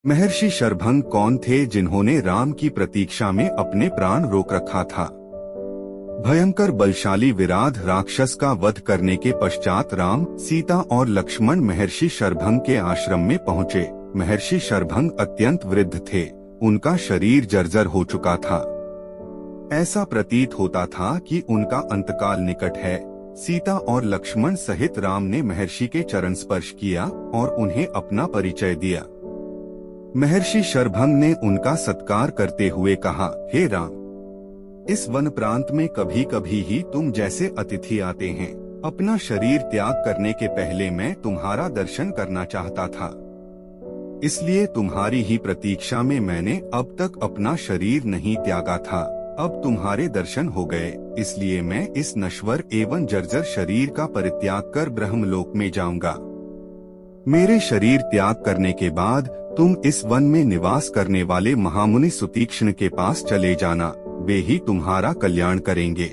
महर्षि शरभंग कौन थे जिन्होंने राम की प्रतीक्षा में अपने प्राण रोक रखा था? भयंकर बलशाली विराध राक्षस का वध करने के पश्चात राम, सीता और लक्ष्मण महर्षि शरभंग के आश्रम में पहुँचे। महर्षि शरभंग अत्यंत वृद्ध थे, उनका शरीर जर्जर हो चुका था। ऐसा प्रतीत होता था कि उनका अंतकाल निकट है। सीता और लक्ष्मण सहित राम ने महर्षि के चरण स्पर्श किया और उन्हें अपना परिचय दिया। महर्षि शरभंग ने उनका सत्कार करते हुए कहा, हे राम, इस वन प्रांत में कभी कभी ही तुम जैसे अतिथि आते हैं। अपना शरीर त्याग करने के पहले मैं तुम्हारा दर्शन करना चाहता था, इसलिए तुम्हारी ही प्रतीक्षा में मैंने अब तक अपना शरीर नहीं त्यागा था। अब तुम्हारे दर्शन हो गए, इसलिए मैं इस नश्वर एवं जर्जर शरीर का परित्याग कर ब्रह्मलोक में जाऊंगा। मेरे शरीर त्याग करने के बाद तुम इस वन में निवास करने वाले महामुनि सुतीक्ष्ण के पास चले जाना, वे ही तुम्हारा कल्याण करेंगे।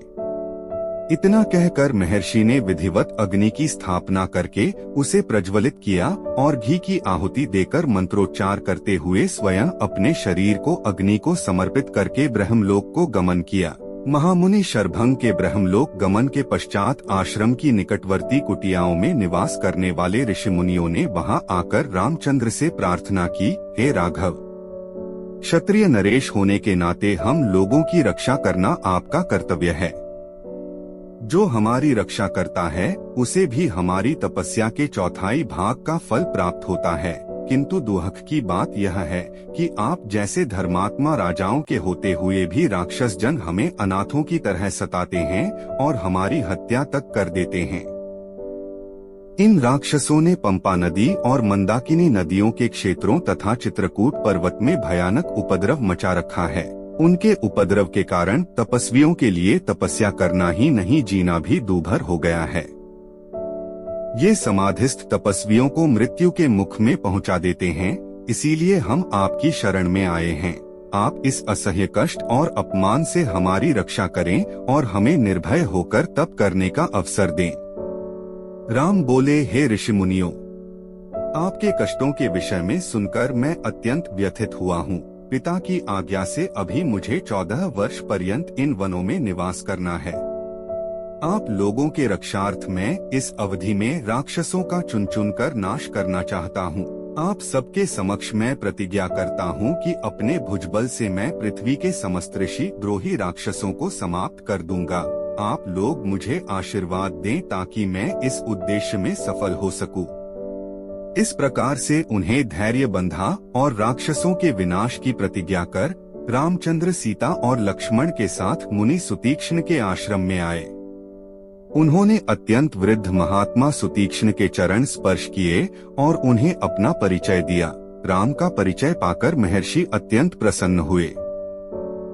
इतना कहकर महर्षि ने विधिवत अग्नि की स्थापना करके उसे प्रज्वलित किया और घी की आहुति देकर मंत्रोच्चार करते हुए स्वयं अपने शरीर को अग्नि को समर्पित करके ब्रह्मलोक को गमन किया। महामुनि शरभंग के ब्रह्मलोक गमन के पश्चात आश्रम की निकटवर्ती कुटियाओं में निवास करने वाले ऋषि मुनियों ने वहां आकर रामचंद्र से प्रार्थना की, हे राघव, क्षत्रिय नरेश होने के नाते हम लोगों की रक्षा करना आपका कर्तव्य है। जो हमारी रक्षा करता है उसे भी हमारी तपस्या के चौथाई भाग का फल प्राप्त होता है। किंतु दुख की बात यह है कि आप जैसे धर्मात्मा राजाओं के होते हुए भी राक्षस जन हमें अनाथों की तरह सताते हैं और हमारी हत्या तक कर देते हैं। इन राक्षसों ने पंपा नदी और मंदाकिनी नदियों के क्षेत्रों तथा चित्रकूट पर्वत में भयानक उपद्रव मचा रखा है। उनके उपद्रव के कारण तपस्वियों के लिए तपस्या करना ही नहीं, जीना भी दूभर हो गया है। ये समाधिस्थ तपस्वियों को मृत्यु के मुख में पहुंचा देते हैं, इसीलिए हम आपकी शरण में आए हैं। आप इस असह्य कष्ट और अपमान से हमारी रक्षा करें और हमें निर्भय होकर तप करने का अवसर दें। राम बोले, हे ऋषि मुनियों, आपके कष्टों के विषय में सुनकर मैं अत्यंत व्यथित हुआ हूँ। पिता की आज्ञा से अभी मुझे 14 वर्ष पर्यंत इन वनों में निवास करना है। आप लोगों के रक्षार्थ में इस अवधि में राक्षसों का चुन चुन कर नाश करना चाहता हूँ। आप सबके समक्ष मैं प्रतिज्ञा करता हूँ कि अपने भुजबल से मैं पृथ्वी के समस्त ऋषि द्रोही राक्षसों को समाप्त कर दूंगा। आप लोग मुझे आशीर्वाद दें ताकि मैं इस उद्देश्य में सफल हो सकूं। इस प्रकार से उन्हें धैर्य बंधा और राक्षसों के विनाश की प्रतिज्ञा कर रामचंद्र सीता और लक्ष्मण के साथ मुनि सुतीक्ष्ण के आश्रम में आए। उन्होंने अत्यंत वृद्ध महात्मा सुतीक्ष्ण के चरण स्पर्श किए और उन्हें अपना परिचय दिया। राम का परिचय पाकर महर्षि अत्यंत प्रसन्न हुए।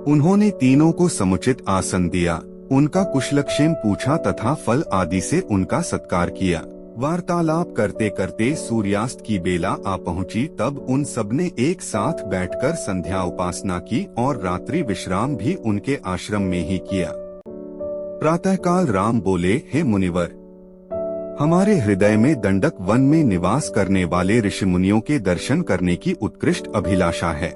उन्होंने तीनों को समुचित आसन दिया, उनका कुशलक्षेम पूछा तथा फल आदि से उनका सत्कार किया। वार्तालाप करते करते सूर्यास्त की बेला आ पहुंची, तब उन सबने एक साथ बैठकर संध्या उपासना की और रात्रि विश्राम भी उनके आश्रम में ही किया। प्रातःकाल राम बोले, हे मुनिवर, हमारे हृदय में दंडक वन में निवास करने वाले ऋषि मुनियों के दर्शन करने की उत्कृष्ट अभिलाषा है।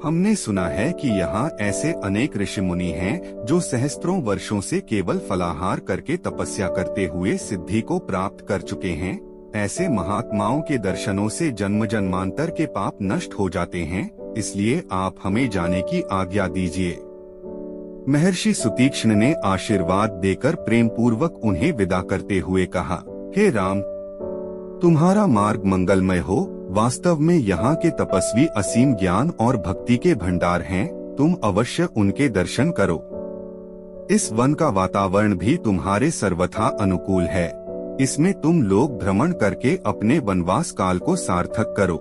हमने सुना है कि यहाँ ऐसे अनेक ऋषि मुनि हैं जो सहस्त्रों वर्षों से केवल फलाहार करके तपस्या करते हुए सिद्धि को प्राप्त कर चुके हैं। ऐसे महात्माओं के दर्शनों से जन्म जन्मांतर के पाप नष्ट हो जाते हैं, इसलिए आप हमें जाने की आज्ञा दीजिए। महर्षि सुतीक्ष्ण ने आशीर्वाद देकर प्रेम पूर्वक उन्हें विदा करते हुए कहा, हे राम, तुम्हारा मार्ग मंगलमय हो। वास्तव में यहाँ के तपस्वी असीम ज्ञान और भक्ति के भंडार हैं, तुम अवश्य उनके दर्शन करो। इस वन का वातावरण भी तुम्हारे सर्वथा अनुकूल है, इसमें तुम लोग भ्रमण करके अपने वनवास काल को सार्थक करो।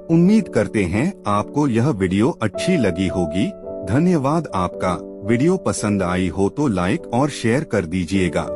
उम्मीद करते हैं आपको यह वीडियो अच्छी लगी होगी। धन्यवाद आपका। वीडियो पसंद आई हो तो लाइक और शेयर कर दीजिएगा।